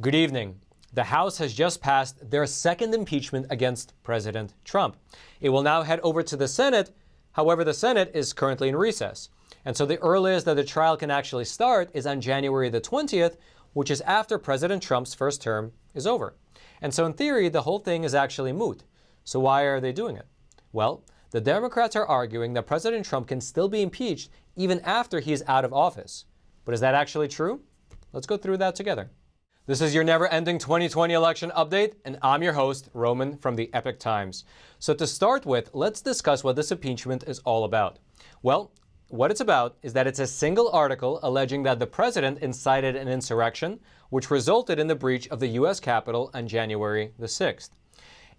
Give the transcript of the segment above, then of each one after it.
Good evening. The House has just passed their second impeachment against President Trump. It will now head over to the Senate. However, the Senate is currently in recess. And so the earliest that the trial can actually start is on January the 20th, which is after President Trump's first term is over. And so in theory, the whole thing is actually moot. So why are they doing it? Well, the Democrats are arguing that President Trump can still be impeached even after he's out of office. But is that actually true? Let's go through that together. This is your never-ending 2020 election update, and I'm your host, Roman from the Epoch Times. So to start with, let's discuss what this impeachment is all about. Well, what it's about is that it's a single article alleging that the president incited an insurrection, which resulted in the breach of the U.S. Capitol on January the 6th.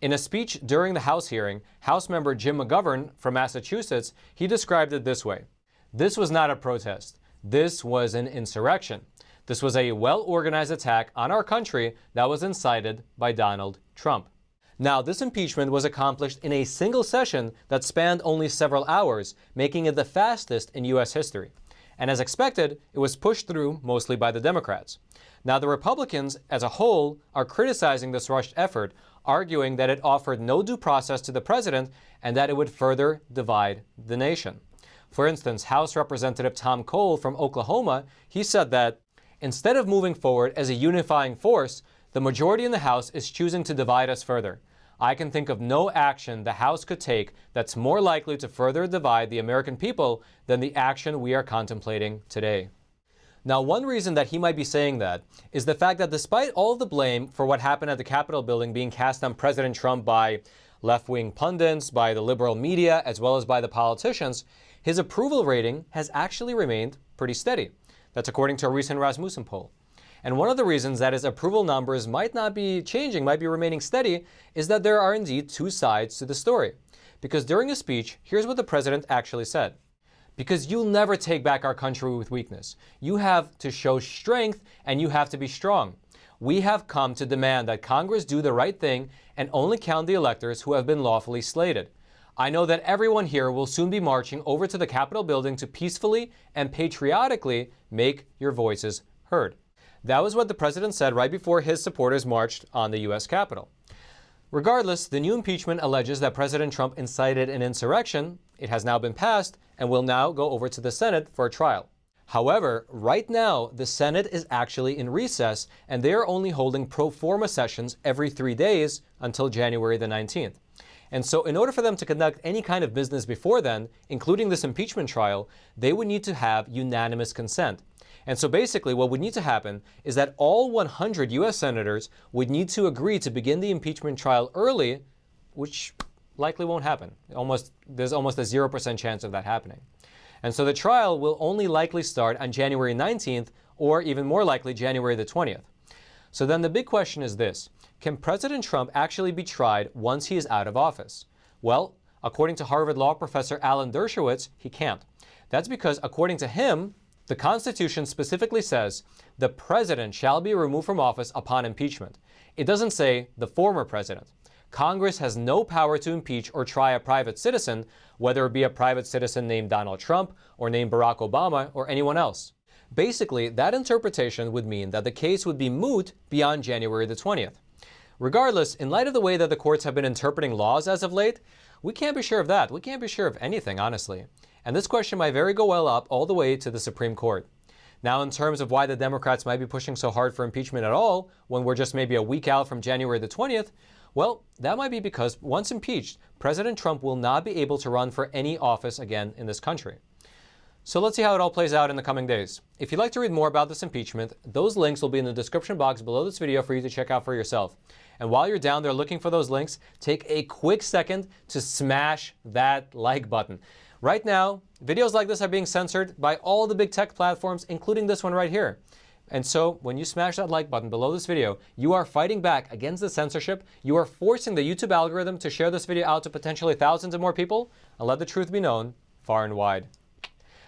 In a speech during the House hearing, House member Jim McGovern from Massachusetts, he described it this way. This was not a protest. This was an insurrection. This was a well-organized attack on our country that was incited by Donald Trump. Now, this impeachment was accomplished in a single session that spanned only several hours, making it the fastest in U.S. history. And as expected, it was pushed through mostly by the Democrats. Now, the Republicans as a whole are criticizing this rushed effort, arguing that it offered no due process to the president and that it would further divide the nation. For instance, House Representative Tom Cole from Oklahoma, he said that instead of moving forward as a unifying force, the majority in the House is choosing to divide us further. I can think of no action the House could take that's more likely to further divide the American people than the action we are contemplating today. Now, one reason that he might be saying that is the fact that despite all of the blame for what happened at the Capitol building being cast on President Trump by left-wing pundits, by the liberal media, as well as by the politicians, his approval rating has actually remained pretty steady. That's according to a recent Rasmussen poll. And one of the reasons that his approval numbers might not be changing, might be remaining steady, is that there are indeed two sides to the story. Because during his speech, here's what the president actually said. Because you'll never take back our country with weakness. You have to show strength and you have to be strong. We have come to demand that Congress do the right thing and only count the electors who have been lawfully slated. I know that everyone here will soon be marching over to the Capitol building to peacefully and patriotically make your voices heard. That was what the president said right before his supporters marched on the U.S. Capitol. Regardless, the new impeachment alleges that President Trump incited an insurrection. It has now been passed and will now go over to the Senate for a trial. However, right now, the Senate is actually in recess and they are only holding pro forma sessions every 3 days until January the 19th. And so in order for them to conduct any kind of business before then, including this impeachment trial, they would need to have unanimous consent. And so basically what would need to happen is that all 100 U.S. senators would need to agree to begin the impeachment trial early, which likely won't happen. There's almost a 0% chance of that happening. And so the trial will only likely start on January 19th or even more likely January the 20th. So then the big question is this. Can President Trump actually be tried once he is out of office? Well, according to Harvard law professor Alan Dershowitz, he can't. That's because, according to him, the Constitution specifically says the president shall be removed from office upon impeachment. It doesn't say the former president. Congress has no power to impeach or try a private citizen, whether it be a private citizen named Donald Trump or named Barack Obama or anyone else. Basically, that interpretation would mean that the case would be moot beyond January the 20th. Regardless, in light of the way that the courts have been interpreting laws as of late, we can't be sure of that. We can't be sure of anything, honestly. And this question might very well up all the way to the Supreme Court. Now, in terms of why the Democrats might be pushing so hard for impeachment at all, when we're just maybe a week out from January the 20th, well, that might be because once impeached, President Trump will not be able to run for any office again in this country. So let's see how it all plays out in the coming days. If you'd like to read more about this impeachment, those links will be in the description box below this video for you to check out for yourself. And while you're down there looking for those links, take a quick second to smash that like button. Right now, videos like this are being censored by all the big tech platforms, including this one right here. And so when you smash that like button below this video, you are fighting back against the censorship. You are forcing the YouTube algorithm to share this video out to potentially thousands of more people and let the truth be known far and wide.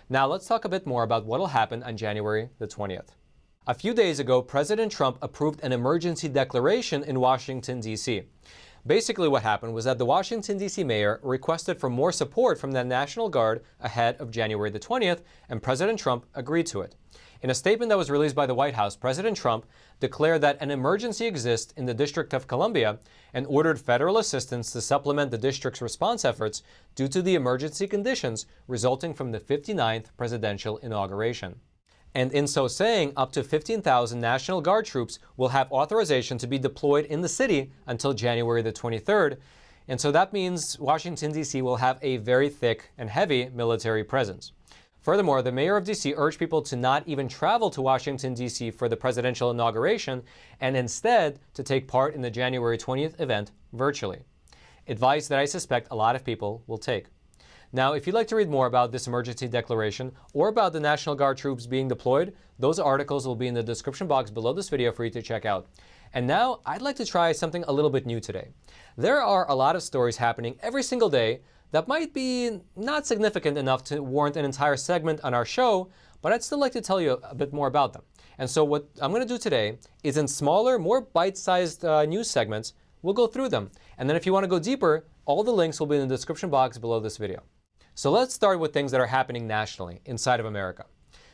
Now let's talk a bit more about what will happen on January the 20th. A few days ago, President Trump approved an emergency declaration in Washington, D.C. Basically what happened was that the Washington, D.C. mayor requested for more support from the National Guard ahead of January the 20th, and President Trump agreed to it. In a statement that was released by the White House, President Trump declared that an emergency exists in the District of Columbia and ordered federal assistance to supplement the district's response efforts due to the emergency conditions resulting from the 59th presidential inauguration. And in so saying, up to 15,000 National Guard troops will have authorization to be deployed in the city until January the 23rd. And so that means Washington, D.C. will have a very thick and heavy military presence. Furthermore, the mayor of D.C. urged people to not even travel to Washington, D.C. for the presidential inauguration and instead to take part in the January 20th event virtually. Advice that I suspect a lot of people will take. Now, if you'd like to read more about this emergency declaration or about the National Guard troops being deployed, those articles will be in the description box below this video for you to check out. And now, I'd like to try something a little bit new today. There are a lot of stories happening every single day that might be not significant enough to warrant an entire segment on our show, but I'd still like to tell you a bit more about them. And so what I'm going to do today is in smaller, more bite-sized news segments, we'll go through them. And then if you want to go deeper, all the links will be in the description box below this video. So let's start with things that are happening nationally inside of America.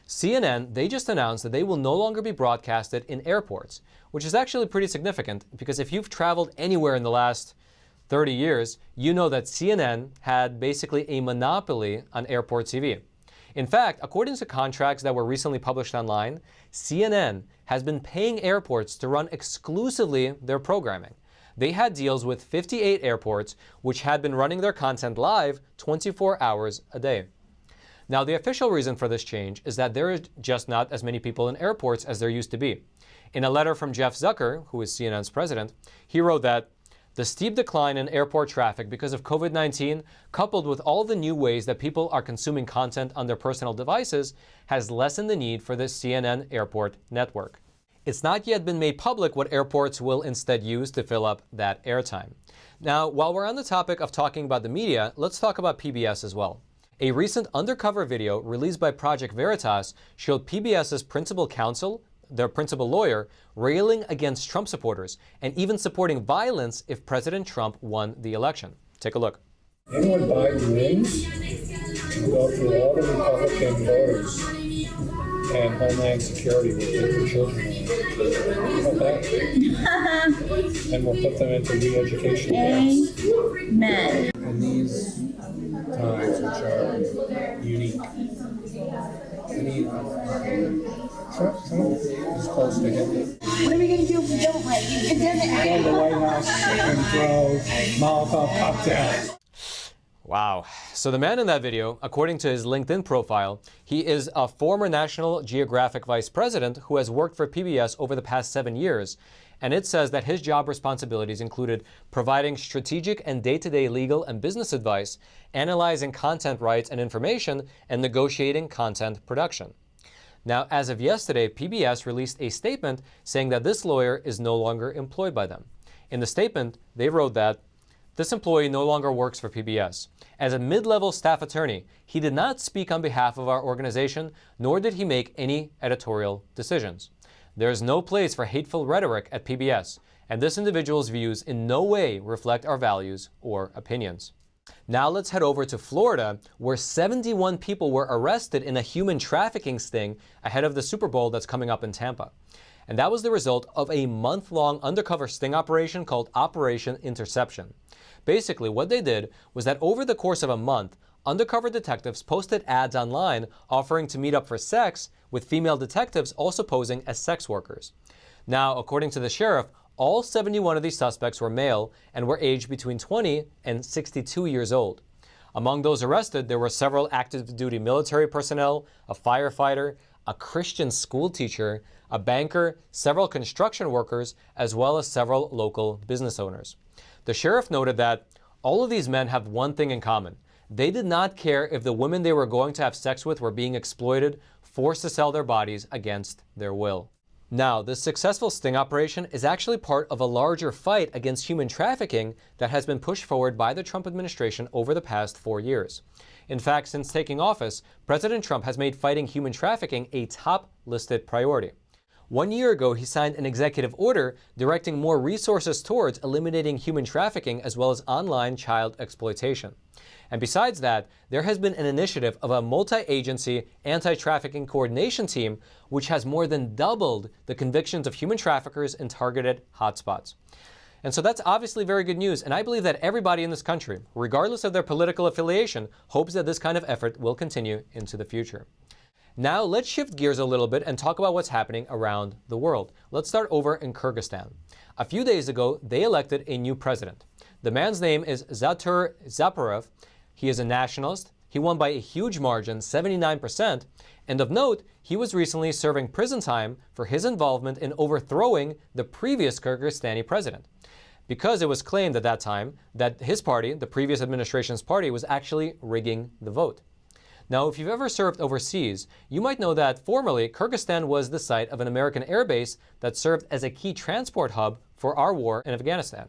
CNN, they just announced that they will no longer be broadcasted in airports, which is actually pretty significant because if you've traveled anywhere in the last 30 years, you know that CNN had basically a monopoly on airport TV. In fact, according to contracts that were recently published online, CNN has been paying airports to run exclusively their programming. They had deals with 58 airports, which had been running their content live 24 hours a day. Now, the official reason for this change is that there are just not as many people in airports as there used to be. In a letter from Jeff Zucker, who is CNN's president, he wrote that the steep decline in airport traffic because of COVID-19, coupled with all the new ways that people are consuming content on their personal devices, has lessened the need for the CNN airport network. It's not yet been made public what airports will instead use to fill up that airtime. Now, while we're on the topic of talking about the media, let's talk about PBS as well. A recent undercover video released by Project Veritas showed PBS's principal counsel, their principal lawyer, railing against Trump supporters and even supporting violence if President Trump won the election. Take a look. Anyone Biden wins, will go through all the Republican voters, and Homeland Security will take the children away. And we'll put them into re-education camps. Amen. In these times, which are unique, Trump is close to Hitler. What are we going to do if we don't like you? Go to the White House and throw Molotov cocktails. Wow. So the man in that video, according to his LinkedIn profile, he is a former National Geographic vice president who has worked for PBS over the past 7 years. And it says that his job responsibilities included providing strategic and day-to-day legal and business advice, analyzing content rights and information, and negotiating content production. Now, as of yesterday, PBS released a statement saying that this lawyer is no longer employed by them. In the statement, they wrote that this employee no longer works for PBS. As a mid-level staff attorney, he did not speak on behalf of our organization, nor did he make any editorial decisions. There is no place for hateful rhetoric at PBS, and this individual's views in no way reflect our values or opinions. Now let's head over to Florida, where 71 people were arrested in a human trafficking sting ahead of the Super Bowl that's coming up in Tampa. And that was the result of a month-long undercover sting operation called Operation Interception. Basically, what they did was that over the course of a month, undercover detectives posted ads online offering to meet up for sex, with female detectives also posing as sex workers. Now, according to the sheriff, all 71 of these suspects were male and were aged between 20 and 62 years old. Among those arrested, there were several active-duty military personnel, a firefighter, a Christian school teacher, a banker, several construction workers, as well as several local business owners. The sheriff noted that all of these men have one thing in common. They did not care if the women they were going to have sex with were being exploited, forced to sell their bodies against their will. Now, this successful sting operation is actually part of a larger fight against human trafficking that has been pushed forward by the Trump administration over the past 4 years. In fact, since taking office, President Trump has made fighting human trafficking a top-listed priority. 1 year ago, he signed an executive order directing more resources towards eliminating human trafficking as well as online child exploitation. And besides that, there has been an initiative of a multi-agency anti-trafficking coordination team, which has more than doubled the convictions of human traffickers in targeted hotspots. And so that's obviously very good news, and I believe that everybody in this country, regardless of their political affiliation, hopes that this kind of effort will continue into the future. Now let's shift gears a little bit and talk about what's happening around the world. Let's start over in Kyrgyzstan. A few days ago, they elected a new president. The man's name is Zatur Zaparov. He is a nationalist. He won by a huge margin, 79%. And of note, he was recently serving prison time for his involvement in overthrowing the previous Kyrgyzstani president, because it was claimed at that time that his party, the previous administration's party, was actually rigging the vote. Now, if you've ever served overseas, you might know that formerly Kyrgyzstan was the site of an American airbase that served as a key transport hub for our war in Afghanistan.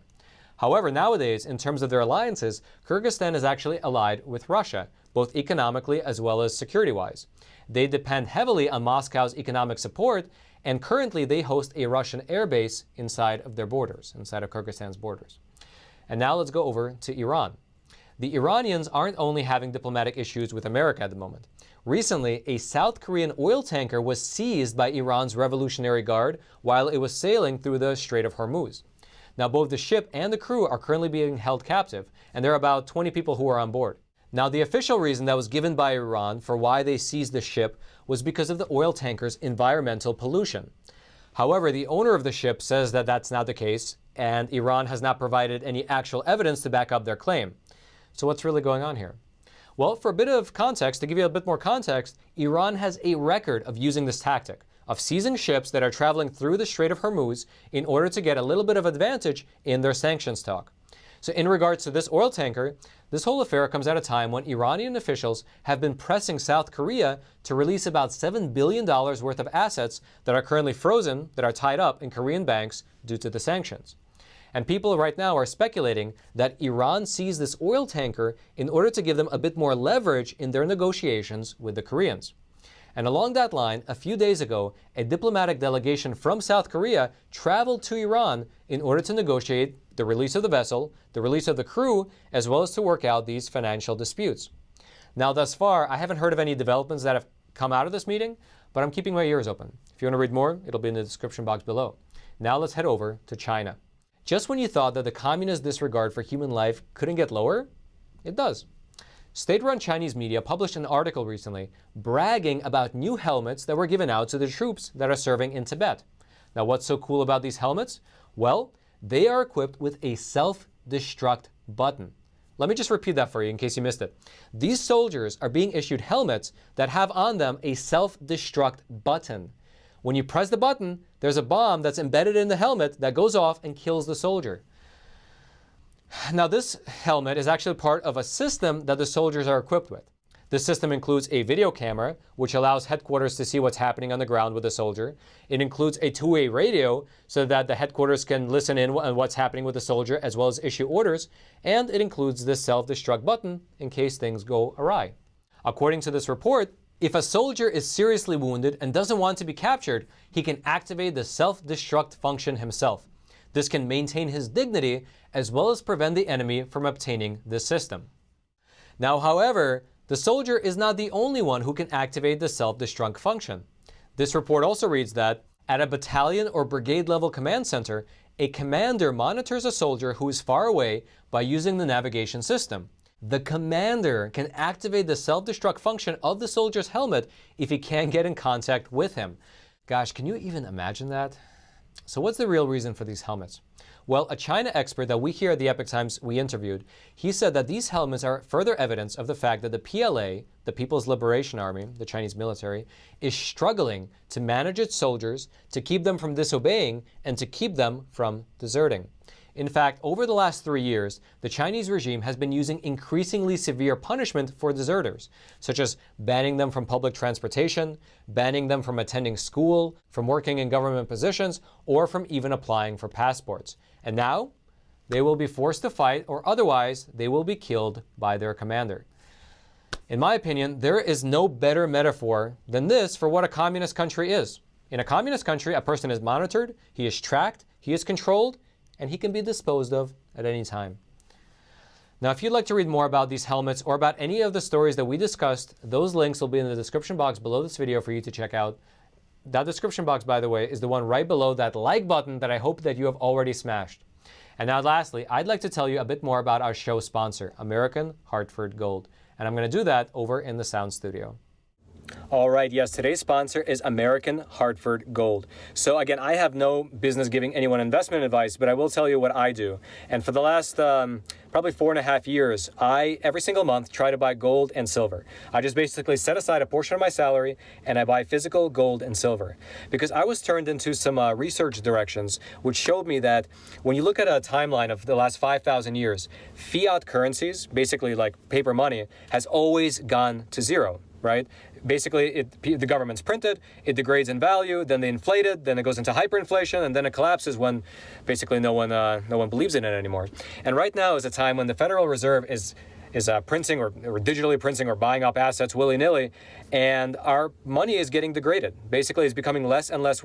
However, nowadays, in terms of their alliances, Kyrgyzstan is actually allied with Russia, both economically as well as security-wise. They depend heavily on Moscow's economic support, and currently they host a Russian airbase inside of their borders, inside of Kyrgyzstan's borders. And now let's go over to Iran. The Iranians aren't only having diplomatic issues with America at the moment. Recently, a South Korean oil tanker was seized by Iran's Revolutionary Guard while it was sailing through the Strait of Hormuz. Now, both the ship and the crew are currently being held captive, and there are about 20 people who are on board. Now, the official reason that was given by Iran for why they seized the ship was because of the oil tanker's environmental pollution. However, the owner of the ship says that that's not the case, and Iran has not provided any actual evidence to back up their claim. So what's really going on here? Well, for a bit of context, to give you a bit more context, Iran has a record of using this tactic, of seizing ships that are traveling through the Strait of Hormuz in order to get a little bit of advantage in their sanctions talk. So in regards to this oil tanker, this whole affair comes at a time when Iranian officials have been pressing South Korea to release about $7 billion worth of assets that are currently frozen, that are tied up in Korean banks due to the sanctions. And people right now are speculating that Iran seized this oil tanker in order to give them a bit more leverage in their negotiations with the Koreans. And along that line, a few days ago, a diplomatic delegation from South Korea traveled to Iran in order to negotiate the release of the vessel, the release of the crew, as well as to work out these financial disputes. Now, thus far, I haven't heard of any developments that have come out of this meeting, but I'm keeping my ears open. If you want to read more, it'll be in the description box below. Now let's head over to China. Just when you thought that the communist disregard for human life couldn't get lower, it does. State-run Chinese media published an article recently bragging about new helmets that were given out to the troops that are serving in Tibet. Now, what's so cool about these helmets? Well, they are equipped with a self-destruct button. Let me just repeat that for you in case you missed it. These soldiers are being issued helmets that have on them a self-destruct button. When you press the button, there's a bomb that's embedded in the helmet that goes off and kills the soldier. Now, this helmet is actually part of a system that the soldiers are equipped with. This system includes a video camera, which allows headquarters to see what's happening on the ground with the soldier. It includes a two-way radio so that the headquarters can listen in on what's happening with the soldier as well as issue orders. And it includes this self-destruct button in case things go awry. According to this report, if a soldier is seriously wounded and doesn't want to be captured, he can activate the self-destruct function himself. This can maintain his dignity as well as prevent the enemy from obtaining this system. Now, however, the soldier is not the only one who can activate the self-destruct function. This report also reads that at a battalion or brigade level command center, a commander monitors a soldier who is far away by using the navigation system. The commander can activate the self-destruct function of the soldier's helmet if he can't get in contact with him. Gosh, can you even imagine that? So what's the real reason for these helmets? Well, a China expert that we here at the Epoch Times we interviewed, he said that these helmets are further evidence of the fact that the PLA, the People's Liberation Army, the Chinese military, is struggling to manage its soldiers, to keep them from disobeying, and to keep them from deserting. In fact, over the last 3 years, the Chinese regime has been using increasingly severe punishment for deserters, such as banning them from public transportation, banning them from attending school, from working in government positions, or from even applying for passports. And now, they will be forced to fight, or otherwise, they will be killed by their commander. In my opinion, there is no better metaphor than this for what a communist country is. In a communist country, a person is monitored, he is tracked, he is controlled, and he can be disposed of at any time. Now, if you'd like to read more about these helmets or about any of the stories that we discussed, those links will be in the description box below this video for you to check out. That description box, by the way, is the one right below that like button that I hope that you have already smashed. And now lastly, I'd like to tell you a bit more about our show sponsor, American Hartford Gold. And I'm going to do that over in the sound studio. All right, yes, today's sponsor is American Hartford Gold. So again, I have no business giving anyone investment advice, but I will tell you what I do. And for the last probably 4.5 years, I, every single month, try to buy gold and silver. I just basically set aside a portion of my salary and I buy physical gold and silver. Because I was turned into some research directions, which showed me that when you look at a timeline of the last 5,000 years, fiat currencies, basically like paper money, has always gone to zero. Right? Basically, the government's printed, it degrades in value, then they inflate it, then it goes into hyperinflation, and then it collapses when basically no one believes in it anymore. And right now is a time when the Federal Reserve is printing or digitally printing or buying up assets willy-nilly, and our money is getting degraded. Basically, it's becoming less and less,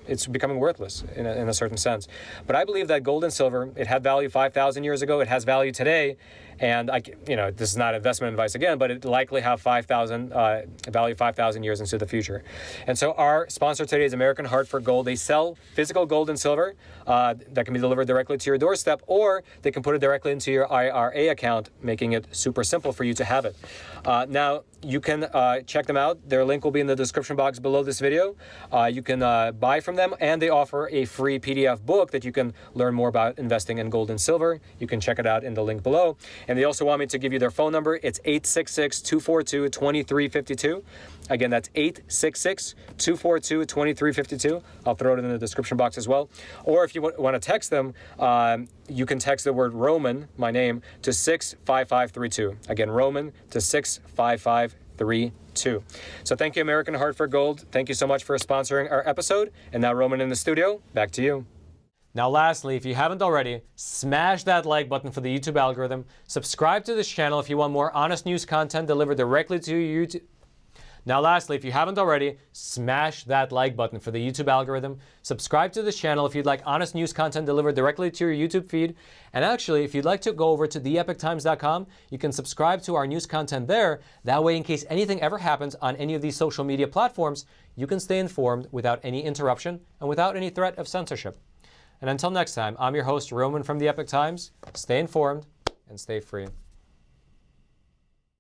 it's becoming worthless in a certain sense. But I believe that gold and silver, it had value 5,000 years ago, it has value today, and this is not investment advice again, but it likely have value 5,000 years into the future. And so our sponsor today is American Hartford Gold. They sell physical gold and silver that can be delivered directly to your doorstep, or they can put it directly into your IRA account, making it super simple for you to have it. Now, you can check them out. Their link will be in the description box below this video. You can buy from them, and they offer a free PDF book that you can learn more about investing in gold and silver. You can check it out in the link below. And they also want me to give you their phone number. It's 866-242-2352. Again, that's 866-242-2352. I'll throw it in the description box as well. Or if you want to text them, you can text the word Roman, my name, to 65532. Again, Roman to 65532. So thank you, American Hartford Gold. Thank you so much for sponsoring our episode. And now, Roman in the studio, back to you. Now lastly, if you haven't already, smash that like button for the YouTube algorithm. Subscribe to this channel if you want more honest news content delivered directly to your YouTube. Now lastly, if you haven't already, smash that like button for the YouTube algorithm. Subscribe to this channel if you'd like honest news content delivered directly to your YouTube feed. And actually, if you'd like to go over to theepochtimes.com, you can subscribe to our news content there. That way, in case anything ever happens on any of these social media platforms, you can stay informed without any interruption and without any threat of censorship. And until next time, I'm your host, Roman from the Epoch Times. Stay informed and stay free.